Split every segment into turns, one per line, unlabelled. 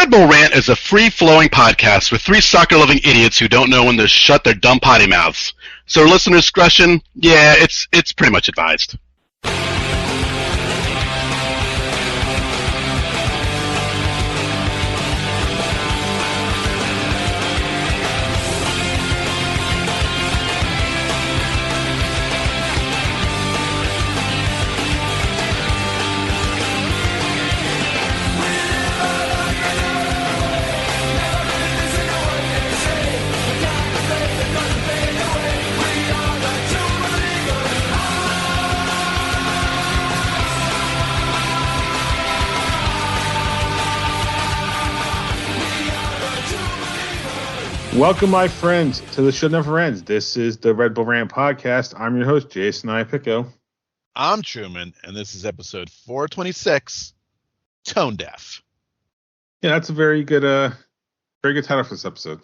Red Bull Rant is a free-flowing podcast with three soccer-loving idiots who don't know when to shut their dumb potty mouths. So listener discretion, yeah, it's pretty much advised.
Welcome, my friends, to the Should Never Ends. This is the Red Bull Rant podcast. I'm your host, Jason Iapicco.
I'm Truman, and this is episode 426, Tone Deaf.
Yeah, that's a very good title for this episode.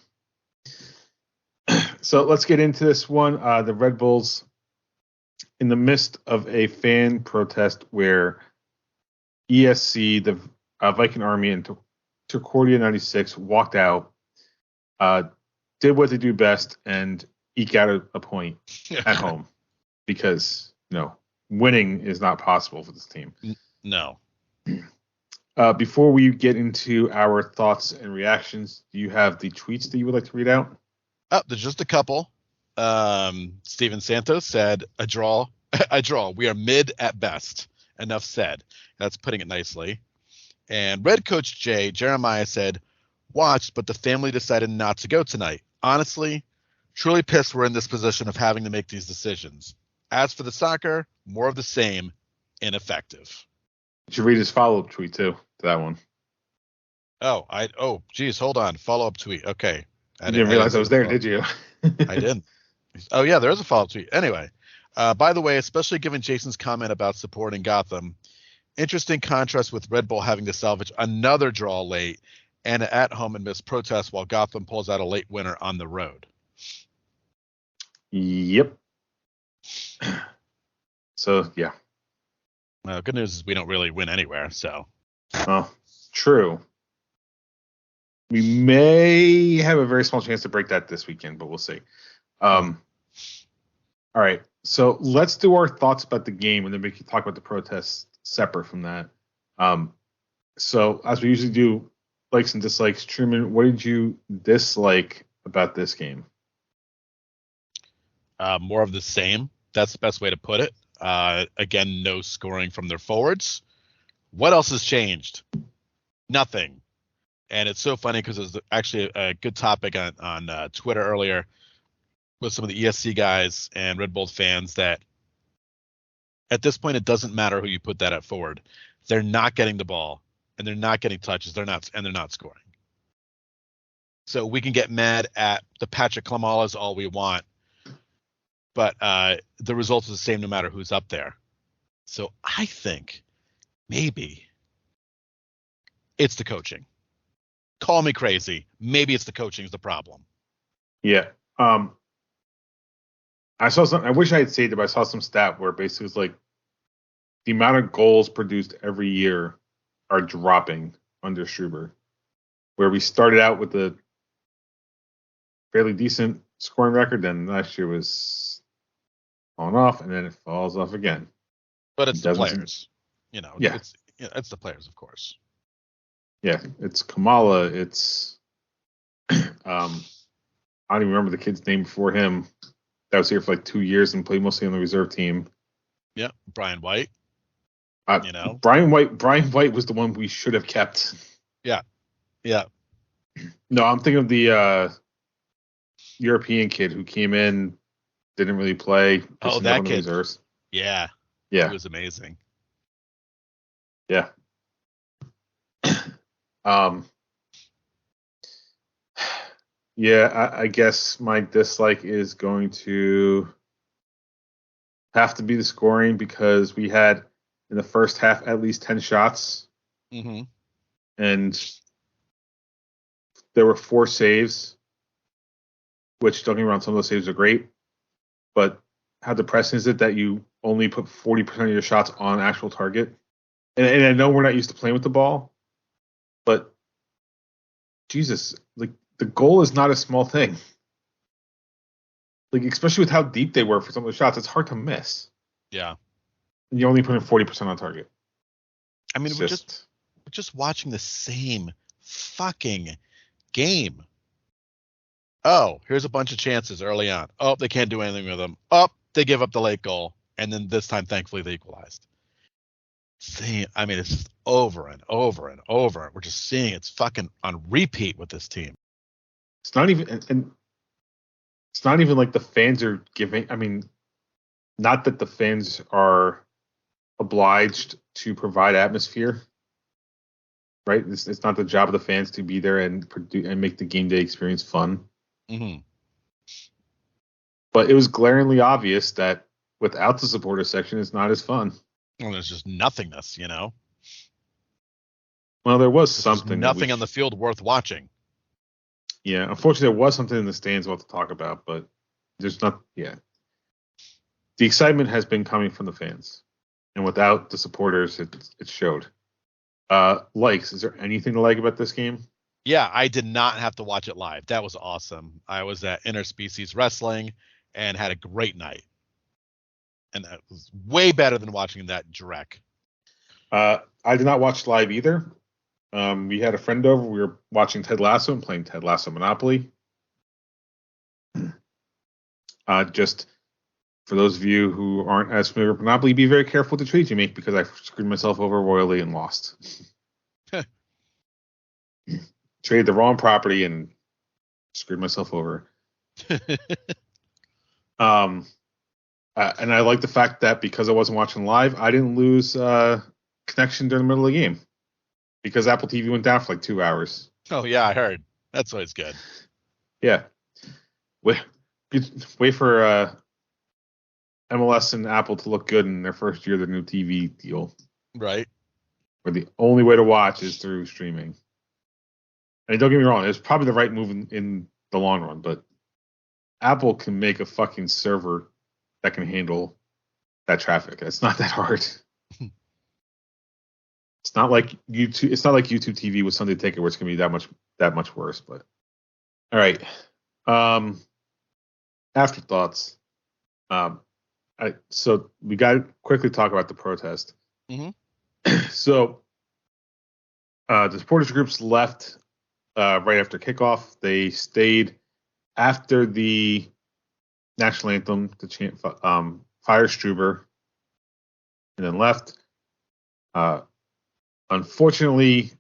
So let's get into this one. The Red Bulls, in the midst of a fan protest where ESC, the Viking Army, and Turcordia 96 walked out, did what they do best and eke out a point at home because, winning is not possible for this team.
No.
Before we get into our thoughts and reactions, do you have the tweets that you would like to read out?
Oh, there's just a couple. Steven Santos said, a draw. We are mid at best. Enough said. That's putting it nicely. And Red Coach Jeremiah said, watched, but the family decided not to go tonight. Honestly, truly pissed we're in this position of having to make these decisions. As for the soccer, more of the same, ineffective.
You should read his follow-up tweet, too, to that one.
Geez, hold on. Follow-up tweet. Okay.
You didn't realize I was there, did you?
I didn't. Oh, yeah, there is a follow-up tweet. Anyway, by the way, especially given Jason's comment about supporting Gotham, interesting contrast with Red Bull having to salvage another draw late and at home and miss protest while Gotham pulls out a late winner on the road.
Yep. So, yeah.
Well, good news is we don't really win anywhere, so.
Oh, true. We may have a very small chance to break that this weekend, but we'll see. All right. So let's do our thoughts about the game, and then we can talk about the protests separate from that. So as we usually do, likes and dislikes. Truman, what did you dislike about this game?
More of the same. That's the best way to put it. Again, no scoring from their forwards. What else has changed? Nothing. And it's so funny because it was actually a good topic on Twitter earlier with some of the ESC guys and Red Bull fans that at this point it doesn't matter who you put that at forward. They're not getting the ball. And they're not getting touches. They're not scoring. So we can get mad at the Patrick Klamalas all we want, but the result is the same no matter who's up there. So I think maybe it's the coaching. Call me crazy. Maybe it's the coaching is the problem.
Yeah. I saw some. I wish I had saved it, but I saw some stat where basically it's like the amount of goals produced every year are dropping under Struber, where we started out with a fairly decent scoring record, then last year was falling off, and then it falls off again.
But it's the players,
Yeah,
it's the players, of course.
Yeah, it's Kamala. It's I don't even remember the kid's name before him. That was here for like 2 years and played mostly on the reserve team.
Yeah, Brian White.
Brian White was the one we should have kept.
Yeah.
No, I'm thinking of the European kid who came in, didn't really play.
Oh, that kid. Yeah. He was amazing.
Yeah. I guess my dislike is going to have to be the scoring because we had in the first half at least 10 shots.
Mm-hmm.
And there were 4 saves, which, don't get me wrong, some of those saves are great. But how depressing is it that you only put 40% of your shots on actual target? And I know we're not used to playing with the ball, but Jesus, like the goal is not a small thing. Like especially with how deep they were for some of the shots, it's hard to miss.
Yeah.
And you only put in 40% on target.
I mean,
It's
we're just watching the same fucking game. Oh, here's a bunch of chances early on. Oh, they can't do anything with them. Oh, they give up the late goal, and then this time, thankfully, they equalized. I mean, it's just over and over and over. We're just seeing it's fucking on repeat with this team.
It's not even, and it's not even like the fans are giving. I mean, not that the fans are obliged to provide atmosphere, right? It's not the job of the fans to be there and make the game day experience fun.
Mm-hmm.
But it was glaringly obvious that without the supporter section, it's not as fun.
Well, there's just nothingness, you know.
Well, there was
There's
something.
nothing on the field worth watching.
Yeah, unfortunately, there was something in the stands we'll have to talk about, but there's not. Yeah, the excitement has been coming from the fans, and without the supporters, it showed. Likes, is there anything to like about this game?
Yeah, I did not have to watch it live. That was awesome. I was at Interspecies Wrestling and had a great night. And that was way better than watching that direct.
I did not watch live either. We had a friend over. We were watching Ted Lasso and playing Ted Lasso Monopoly. Just for those of you who aren't as familiar with Monopoly, be very careful with the trades you make because I screwed myself over royally and lost. Traded the wrong property and screwed myself over. And I like the fact that because I wasn't watching live, I didn't lose connection during the middle of the game because Apple TV went down for like 2 hours.
Oh, yeah, I heard. That's always good.
Yeah. Wait for MLS and Apple to look good in their first year of their new TV deal.
Right.
Where the only way to watch is through streaming. And don't get me wrong, it's probably the right move in the long run, but Apple can make a fucking server that can handle that traffic. It's not that hard. It's not like YouTube. It's not like YouTube TV with Sunday Ticket where it's gonna be that much worse. But all right. Afterthoughts. So we got to quickly talk about the protest.
Mm-hmm.
So the supporters groups left right after kickoff. They stayed after the national anthem to chant Fire Struber and then left. Unfortunately,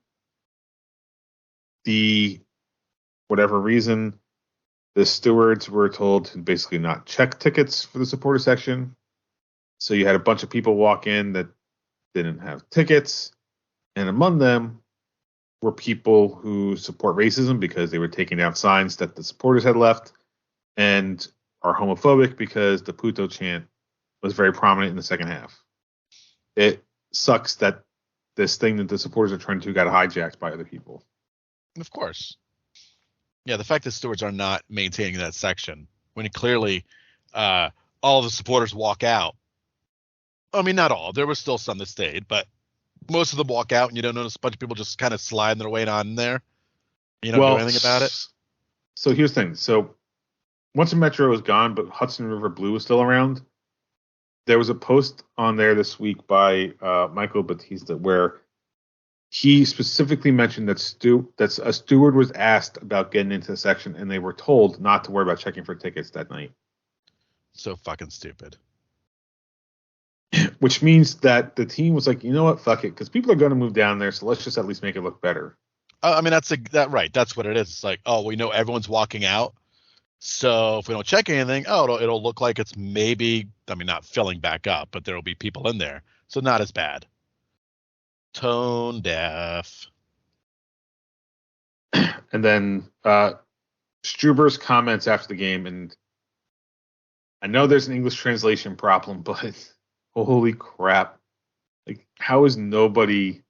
whatever reason, the stewards were told to basically not check tickets for the supporter section. So you had a bunch of people walk in that didn't have tickets. And among them were people who support racism because they were taking down signs that the supporters had left and are homophobic because the Puto chant was very prominent in the second half. It sucks that this thing that the supporters are trying to do got hijacked by other people.
Of course. Yeah, the fact that stewards are not maintaining that section when clearly all the supporters walk out. I mean, not all. There were still some that stayed, but most of them walk out, and you don't notice a bunch of people just kind of sliding their way on in there. You don't do anything about it.
So here's the thing. So once the Metro was gone, but Hudson River Blue was still around, there was a post on there this week by Michael Batista where he specifically mentioned that a steward was asked about getting into the section, and they were told not to worry about checking for tickets that night.
So fucking stupid.
Which means that the team was like, you know what, fuck it, because people are going to move down there, so let's just at least make it look better.
I mean, right. That's what it is. It's like, oh, we know everyone's walking out, so if we don't check anything, it'll look like it's maybe, I mean, not filling back up, but there'll be people in there, so not as bad. Tone deaf.
And then Struber's comments after the game, and I know there's an English translation problem, but holy crap. Like, how is nobody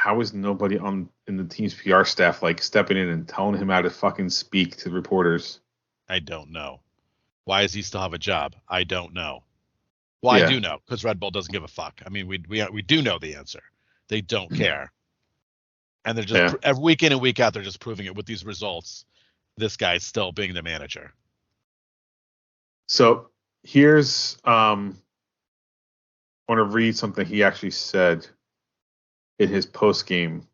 in the team's PR staff like stepping in and telling him how to fucking speak to the reporters?
I don't know. Why does he still have a job? I don't know. Well,
Yeah.
I do know, because Red Bull doesn't give a fuck. I mean, we do know the answer. They don't care. And they're just every week in and week out, they're just proving it with these results. This guy's still being the manager.
So here's I want to read something he actually said in his post game.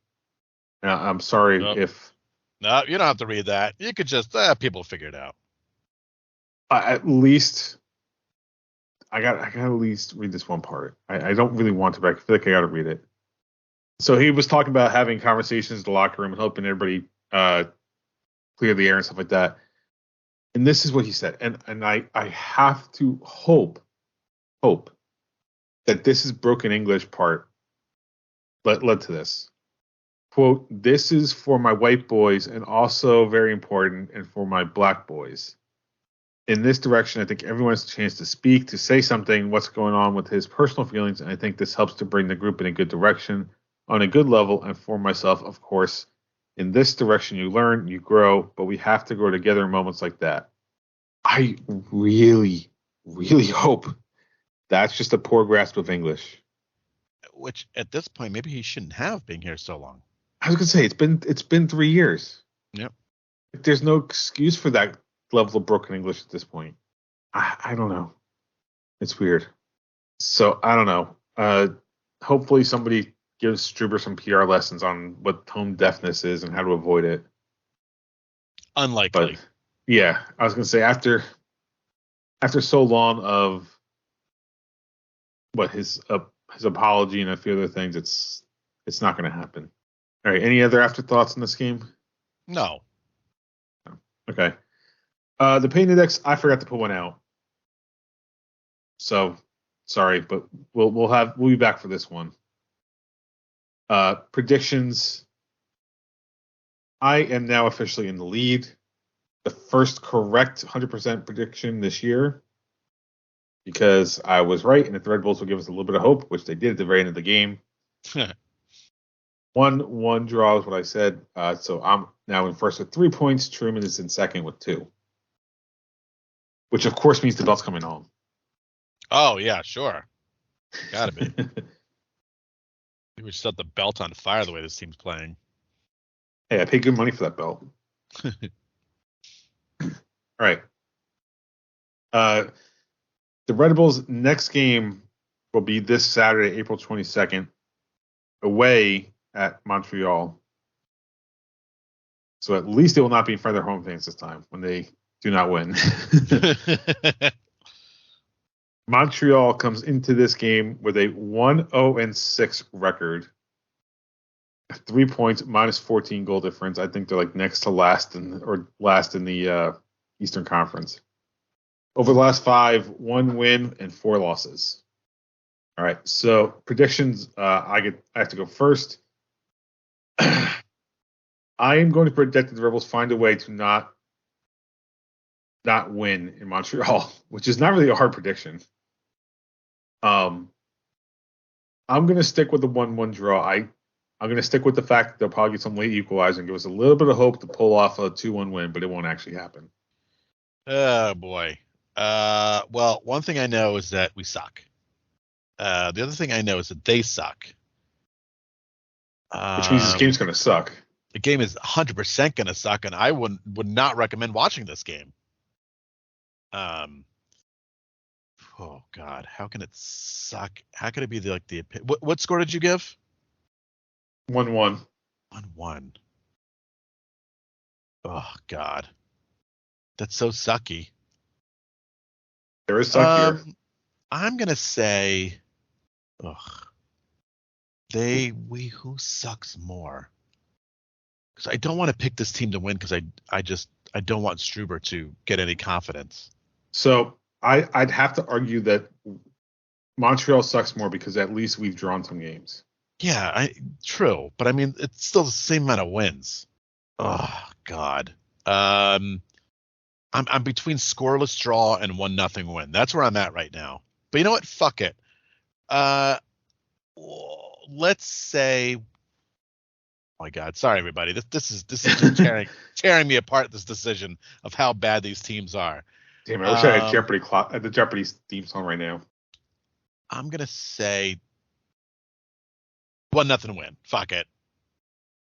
Now, I'm sorry if.
No, you don't have to read that. You could just people figure it out.
At least I got to at least read this one part. I don't really want to, but I feel like I got to read it. So he was talking about having conversations in the locker room and helping everybody clear the air and stuff like that. And this is what he said. And I have to hope that this is broken English part led to this. Quote, "This is for my white boys and also very important and for my black boys. In this direction, I think everyone has a chance to speak, to say something, what's going on with his personal feelings, and I think this helps to bring the group in a good direction, on a good level, and for myself, of course. In this direction, you learn, you grow, but we have to grow together in moments like that." I really, really hope that's just a poor grasp of English.
Which, at this point, maybe he shouldn't have been here so long.
I was gonna say it's been 3 years.
Yep.
There's no excuse for that level of broken English at this point. I don't know. It's weird. So I don't know. Hopefully somebody gives Struber some PR lessons on what tone deafness is and how to avoid it.
Unlikely.
But yeah, I was gonna say after so long of what his apology and a few other things, it's not gonna happen. All right. Any other afterthoughts in this game?
No.
Okay. The pain index, I forgot to put one out. So sorry, but we'll be back for this one. Predictions. I am now officially in the lead. The first correct 100% prediction this year, because I was right, and if the Red Bulls will give us a little bit of hope, which they did at the very end of the game. 1-1 draw is what I said. So I'm now in first with 3 points. Truman is in second with 2. Which, of course, means the belt's coming home.
Oh, yeah, sure. Gotta be. We should set the belt on fire the way this team's playing.
Hey, I paid good money for that belt. All right. The Red Bulls' next game will be this Saturday, April 22nd, away at Montreal. So at least they will not be in front of their home fans this time when they do not win. Montreal comes into this game with a 1-0-6 record, 3 points, minus 14 goal difference. I think they're like next to last in the Eastern Conference. Over the last 5, 1 win and 4 losses. All right, so predictions. I have to go first. I am going to predict that the Rebels find a way to not win in Montreal, which is not really a hard prediction. I'm going to stick with the 1-1 draw. I'm going to stick with the fact that they'll probably get some late equalizer and give us a little bit of hope to pull off a 2-1 win, but it won't actually happen.
Oh, boy. Well, one thing I know is that we suck. The other thing I know is that they suck.
Which means this game's going to suck.
The game is 100% going to suck, and I would not recommend watching this game. Oh God, how can it suck? How can it be the what score did you give?
1-1.
1-1. Oh God, that's so sucky.
There is suck here.
I'm gonna say, who sucks more? Because I don't want to pick this team to win because I don't want Struber to get any confidence.
So I'd have to argue that Montreal sucks more because at least we've drawn some games.
Yeah, true, but I mean it's still the same amount of wins. Oh God, I'm between scoreless draw and 1-0 win. That's where I'm at right now. But you know what? Fuck it. Let's say. Oh my God, sorry everybody. This is just tearing me apart. This decision of how bad these teams are.
Damn, I wish I had the Jeopardy theme song right now.
I'm gonna say 1-0 win. Fuck it.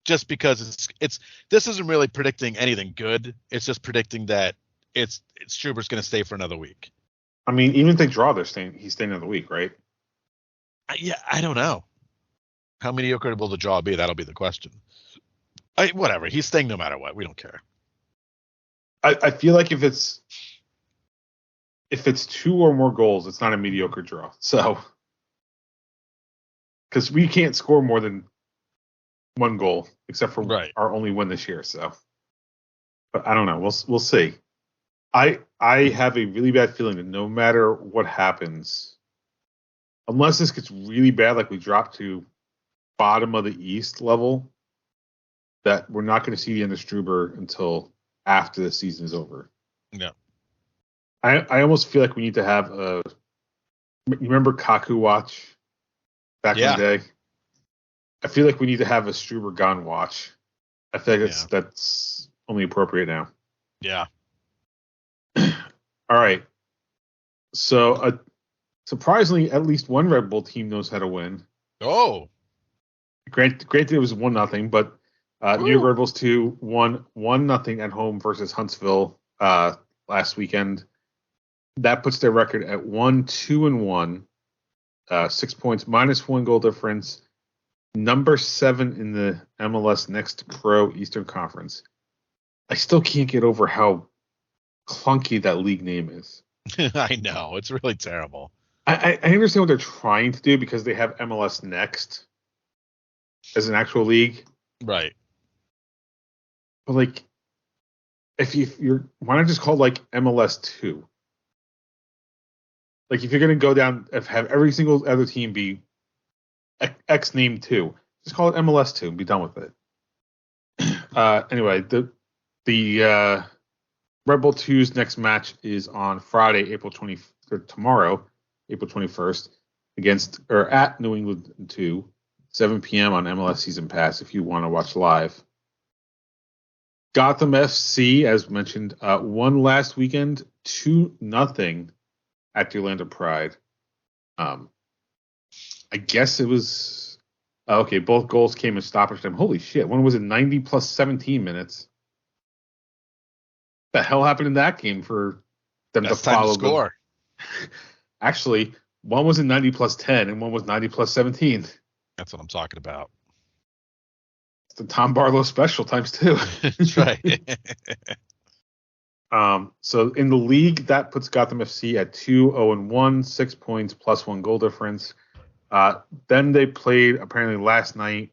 just because this isn't really predicting anything good. It's just predicting that it's Struber's going to stay for another week.
I mean, even if they draw, he's staying another week, right?
I don't know. How mediocre will the draw be? That'll be the question. Whatever. He's staying no matter what. We don't care.
I feel like if it's 2 or more goals, it's not a mediocre draw. So, because we can't score more than 1 goal, except for our only win this year. So, but I don't know. We'll see. I have a really bad feeling that no matter what happens, unless this gets really bad, like we drop to bottom of the East level, that we're not going to see the end of Struber until after the season is over.
Yeah.
I almost feel like we need to have you remember Kaku watch back in the day? I feel like we need to have a Struber gone watch. I feel like that's only appropriate now.
Yeah.
All right. So surprisingly, at least one Red Bull team knows how to win.
Oh.
Granted, it was 1-0, but New York Red Bulls 2 won 1-0 at home versus Huntsville last weekend. That puts their record at 1-2-1, 6 points, -1 goal difference, number 7 in the MLS Next Pro Eastern Conference. I still can't get over how clunky that league name is.
I know. It's really terrible.
I understand what they're trying to do because they have MLS Next as an actual league.
Right.
But like, if you're, why not just call it like MLS 2? Like, if you're going to go down, have every single other team be X name 2, just call it MLS 2 and be done with it. Anyway, the Red Bull 2's next match is on Friday, tomorrow, April 21st, at New England 2, 7 p.m. on MLS Season Pass if you want to watch live. Gotham FC, as mentioned, won last weekend 2-0 at the Orlando Pride. I guess it was okay. Both goals came in stoppage time. Holy shit! One was in 90 plus 17 minutes. What the hell happened in that game for them to follow?
Time to score.
Actually, one was in 90 plus 10 and one was 90 plus 17.
That's what I'm talking about.
It's the Tom Barlow special times 2.
That's right.
So in the league, that puts Gotham FC at 2-0-1, 6 points plus 1 goal difference. Then they played apparently last night,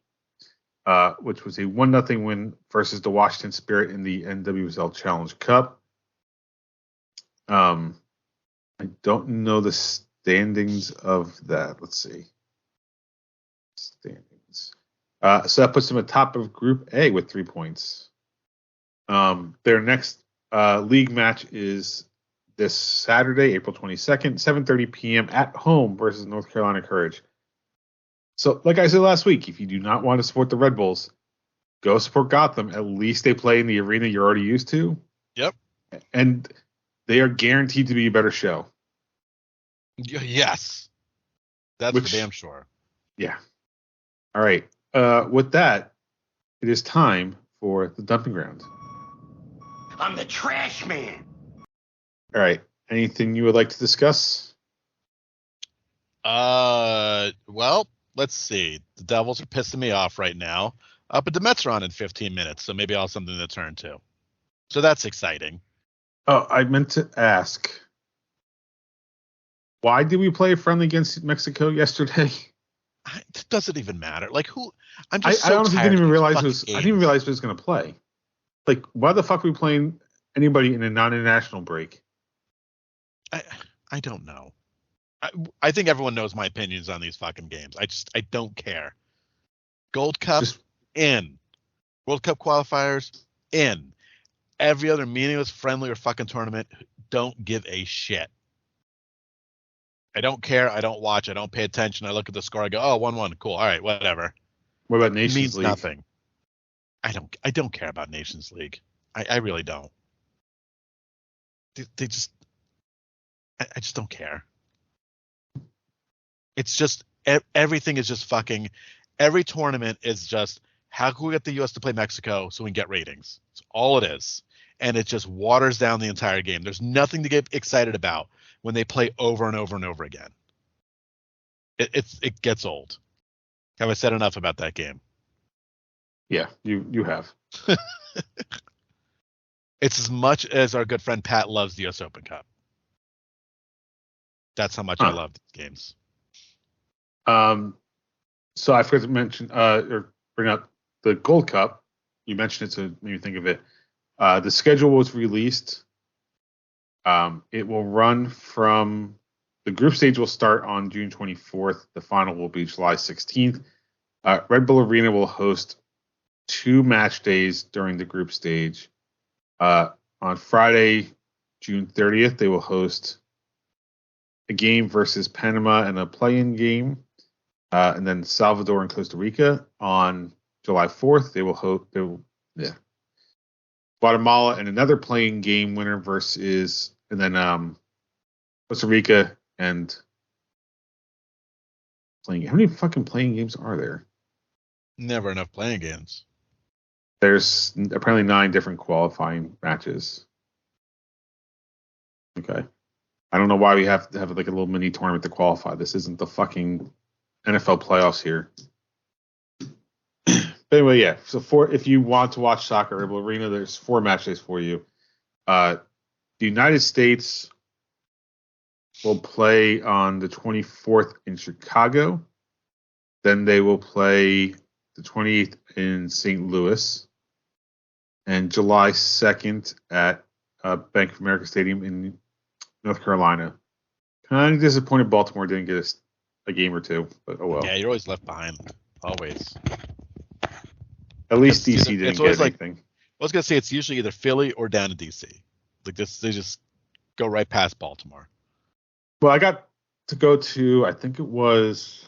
which was a 1-0 win versus the Washington Spirit in the NWSL Challenge Cup. I don't know the standings of that. Let's see. Standings. So that puts them at top of Group A with 3 points. Their next league match is this Saturday, April 22nd, 7:30 p.m. at home versus North Carolina Courage. So, like I said last week, if you do not want to support the Red Bulls, go support Gotham. At least they play in the arena you're already used to.
Yep.
And they are guaranteed to be a better show.
Yes. That's for damn sure.
Yeah. All right. With that, it is time for the dumping ground.
I'm the trash man.
All right. Anything you would like to discuss?
Well, let's see. The Devils are pissing me off right now. But the Mets are on in 15 minutes, so maybe I'll have something to turn to. So that's exciting.
Oh, I meant to ask. Why did we play friendly against Mexico yesterday?
It doesn't even matter. Like who? I
honestly didn't even realize I didn't even realize it was going to play. Like, why the fuck are we playing anybody in a non-international break?
I don't know. I think everyone knows my opinions on these fucking games. I don't care. Gold Cup in. World Cup qualifiers in. Every other meaningless, friendly, or fucking tournament, don't give a shit. I don't care. I don't watch. I don't pay attention. I look at the score. I go, oh, 1-1. Cool. All right, whatever.
What about Nations
League? It means
League?
nothing. I don't care about Nations League. I really don't. They just I just don't care. It's just everything is just fucking. Every tournament is just how can we get the U.S. to play Mexico so we can get ratings? That's all it is. And it just waters down the entire game. There's nothing to get excited about when they play over and over and over again. It gets old. Have I said enough about that game?
Yeah, you have.
It's as much as our good friend Pat loves the U.S. Open Cup. That's how much I love these games.
So I forgot to mention or bring up the Gold Cup. You mentioned it, so made me think of it. The schedule was released. It will run from the group stage will start on June 24th. The final will be July 16th. Red Bull Arena will host 2 match days during the group stage. On Friday, June 30th, they will host a game versus Panama and a play-in game. And then Salvador and Costa Rica on July 4th. They will host Guatemala and another playing game winner versus, and then Costa Rica and playing. How many fucking playing games are there?
Never enough playing games.
There's apparently 9 different qualifying matches. Okay. I don't know why we have to have like a little mini tournament to qualify. This isn't the fucking NFL playoffs here. But anyway, yeah. So if you want to watch soccer, Red Bull Arena, there's 4 match days for you. The United States will play on the 24th in Chicago. Then they will play the 28th in St. Louis. And July 2nd at Bank of America Stadium in North Carolina. Kind of disappointed Baltimore didn't get a game or 2, but oh well.
Yeah, you're always left behind. Always.
At least DC didn't get anything.
I was gonna say it's usually either Philly or down to DC. Like this, they just go right past Baltimore.
Well, I got to go to, I think it was,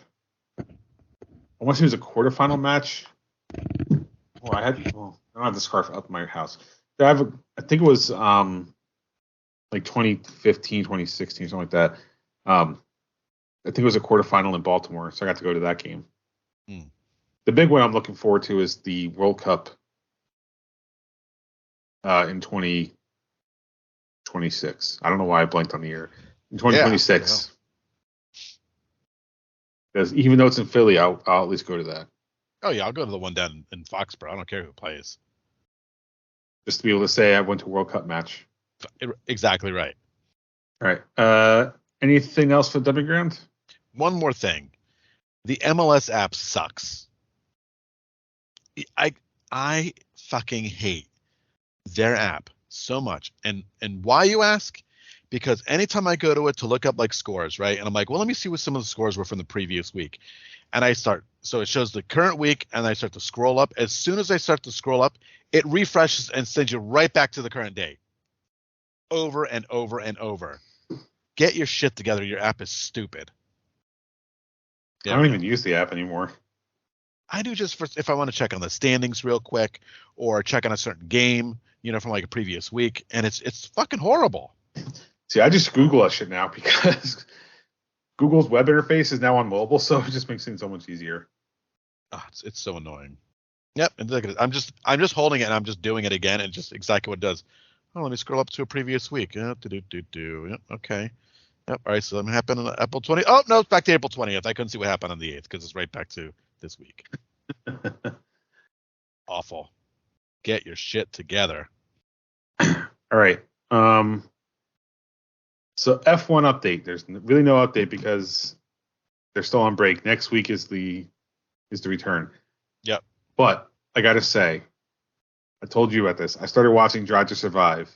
I want to say it was a quarterfinal match. I don't have the scarf up my house. I think it was like 2015, 2016, something like that. I think it was a quarterfinal in Baltimore, so I got to go to that game. The big one I'm looking forward to is the World Cup in 2026. I don't know why I blanked on the year. In 2026. Because even though it's in Philly, I'll at least go to that.
Oh, yeah, I'll go to the one down in Foxborough. I don't care who plays.
Just to be able to say I went to a World Cup match.
Exactly right.
All right. Anything else for Dumping Ground?
One more thing. The MLS app sucks. I fucking hate their app so much. And why, you ask? Because anytime I go to it to look up like scores, right? And I'm like, well, let me see what some of the scores were from the previous week. And so it shows the current week, and I start to scroll up. As soon as I start to scroll up, it refreshes and sends you right back to the current date. Over and over and over. Get your shit together. Your app is stupid.
I don't even use the app anymore.
I do just if I want to check on the standings real quick or check on a certain game, from like a previous week, and it's fucking horrible.
See, I just Google that shit now because Google's web interface is now on mobile, so it just makes things so much easier.
Oh, it's so annoying. Yep, and look at it. I'm just holding it and I'm just doing it again, and just exactly what it does. Oh, let me scroll up to a previous week. Yep, okay. Yep, all right, so that happened on April 20th. Oh, no, it's back to April 20th. I couldn't see what happened on the 8th because it's right back to this week. Awful. Get your shit together.
All right. So F1 update. There's really no update because they're still on break. Next week is the return.
Yep.
But I gotta say, I told you about this. I started watching Drive to Survive.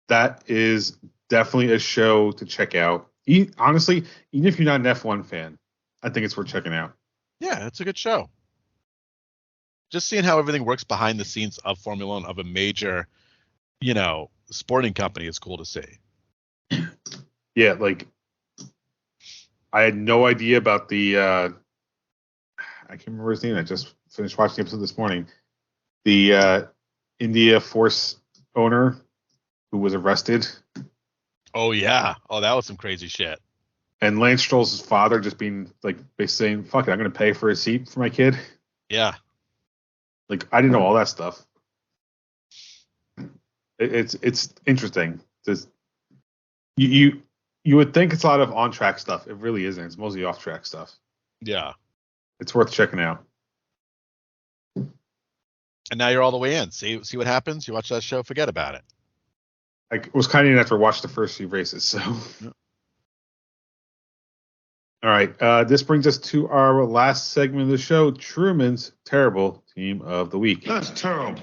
That is definitely a show to check out. Honestly, even if you're not an F1 fan, I think it's worth checking out.
Yeah, it's a good show. Just seeing how everything works behind the scenes of Formula One, of a major, sporting company, is cool to see.
Yeah, like I had no idea about the I can't remember his name. I just finished watching the episode this morning. The India Force owner who was arrested.
Oh yeah. Oh, that was some crazy shit.
And Lance Stroll's father just being like basically saying, "Fuck it, I'm going to pay for a seat for my kid."
Yeah.
Like, I didn't know all that stuff. It's interesting. You would think it's a lot of on track stuff. It really isn't. It's mostly off track stuff.
Yeah.
It's worth checking out.
And now you're all the way in. See what happens. You watch that show, forget about it.
I was kind of in after watch the first few races. So,
Yep.
All right. This brings us to our last segment of the show: Truman's terrible team of the week.
That's terrible.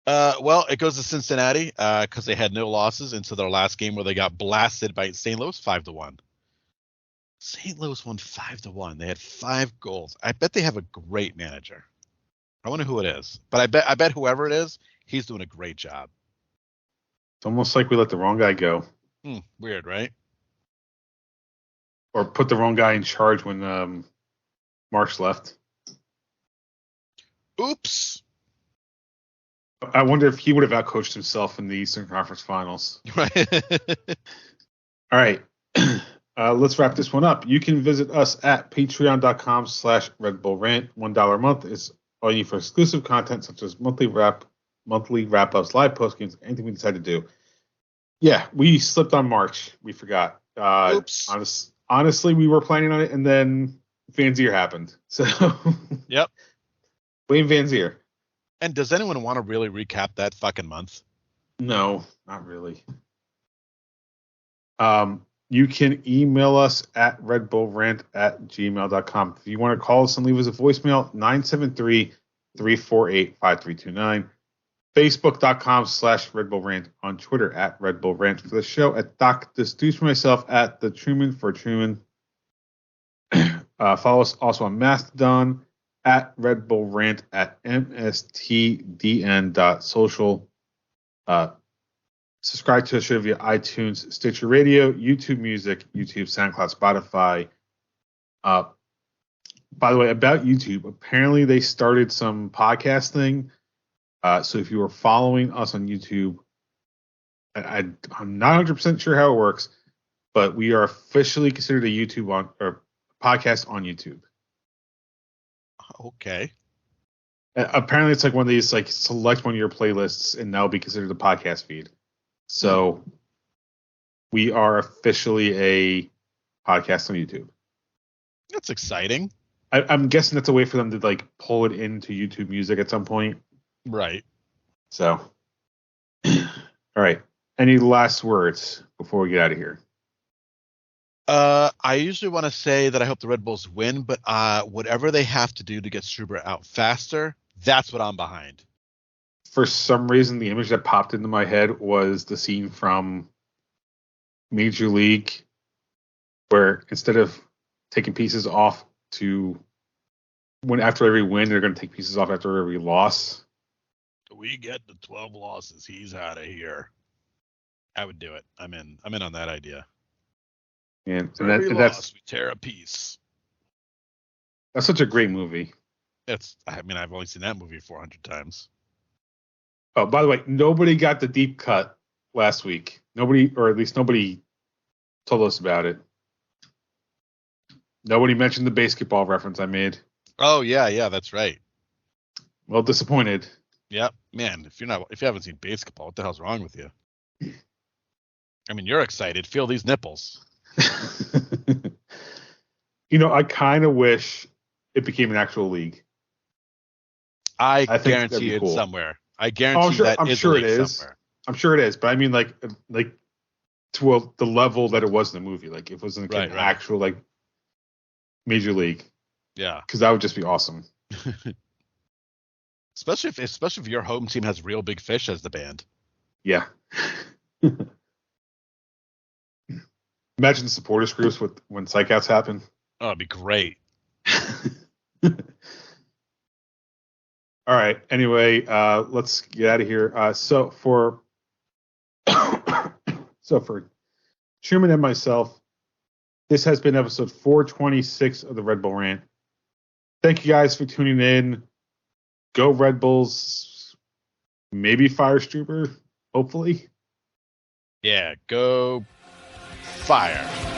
Well, it goes to Cincinnati because they had no losses into their last game where they got blasted by St. Louis 5-1. St. Louis won 5-1. They had 5 goals. I bet they have a great manager. I wonder who it is, but I bet whoever it is, he's doing a great job.
It's almost like we let the wrong guy go,
Weird, right?
or put the wrong guy in charge when Marsh left.
Oops.
I wonder if he would have outcoached himself in the Eastern Conference Finals.
Right.
All right. Let's wrap this one up. You can visit us at patreon.com/Red Bull Rant. $1 a month is all you need for exclusive content such as monthly wrap-ups, live post games, anything we decide to do. Yeah, we slipped on March. We forgot.
Oops.
Honestly, we were planning on it, and then Van Zier happened. So,
Yep.
blame Van Zier.
And does anyone want to really recap that fucking month?
No, not really. You can email us at redbullrant@gmail.com. If you want to call us and leave us a voicemail, 973-348-5329. Facebook.com/RedBullRant. On Twitter at RedBullRant for the show. At Doc Deuce for myself at the Truman for Truman. Follow us also on Mastodon at Red Bull Rant at mstdn.social. Subscribe to the show via iTunes, Stitcher Radio, YouTube Music, YouTube, SoundCloud, Spotify. By the way, about YouTube, apparently they started some podcasting. So if you are following us on YouTube, I'm not 100% sure how it works, but we are officially considered a podcast on YouTube.
Okay.
Apparently, it's like one of these, like, select one of your playlists, and that'll be considered a podcast feed. So we are officially a podcast on YouTube.
That's exciting.
I'm guessing that's a way for them to, like, pull it into YouTube Music at some point.
Right.
So, all right. Any last words before we get out of here?
I usually want to say that I hope the Red Bulls win, but whatever they have to do to get Struber out faster, that's what I'm behind.
For some reason, the image that popped into my head was the scene from Major League where instead of taking pieces off after every win, they're going to take pieces off after every loss.
We get the 12 losses. He's out of here. I would do it. I'm in on that idea.
And
that's we tear a piece.
That's such a great movie.
I've only seen that movie 400 times.
Oh, by the way, nobody got the deep cut last week. Nobody, or at least nobody told us about it. Nobody mentioned the basketball reference I made.
Oh yeah, that's right.
Well, disappointed.
Yep, man. If you haven't seen basketball, what the hell's wrong with you? I mean, you're excited. Feel these nipples.
I kind of wish it became an actual league.
I
think
guarantee it's
cool.
somewhere. I guarantee
I'm sure it is.
Somewhere.
I'm sure it is. But I mean, like to the level that it was in the movie. Like, if it was an actual, like, Major League.
Yeah.
Because that would just be awesome.
Especially if your home team has Real Big Fish as the band.
Yeah. Imagine the supporters groups when psychouts happen.
Oh, it'd be great.
All right. Anyway, let's get out of here. So for Truman and myself, this has been episode 426 of the Red Bull Rant. Thank you guys for tuning in. Go Red Bulls. Maybe fire Struber. Hopefully.
Yeah. Go Fire.